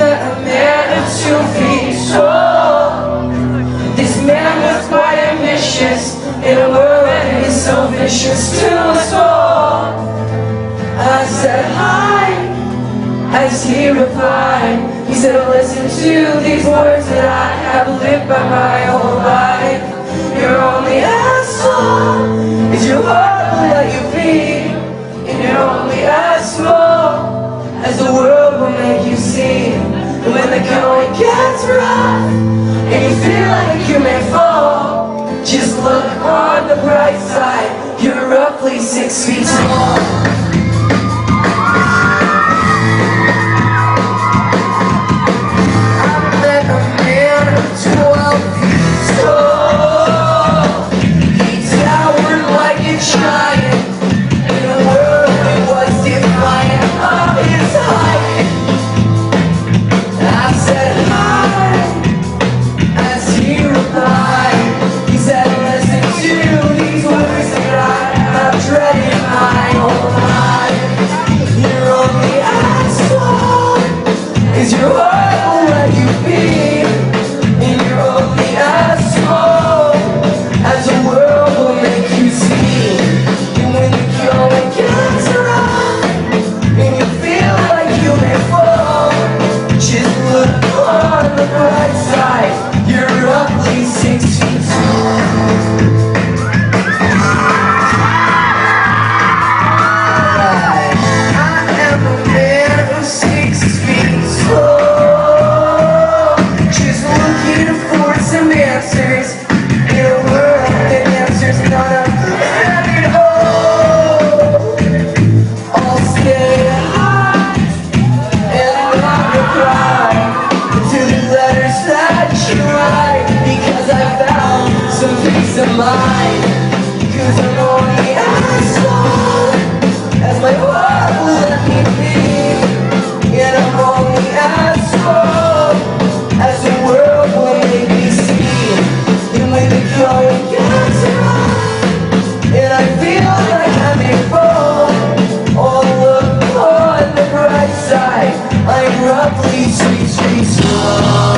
met a man of 2 feet tall. This man was quite ambitious in a world that is so vicious to us all. I said hi, as he replied. He said, listen to these words that I have lived by my whole life. Your only asshole is your heart will let you be, and you're only as small as the world will make you see. And when the going gets rough and you feel like you may fall, just look on the bright side. You're roughly 6 feet tall. Cause I'm only as small as my heart will let me be, and I'm only as small as the world will make me see. And when the going gets rough and I feel like I may fall, oh look on the bright side, I'm roughly 6 feet tall.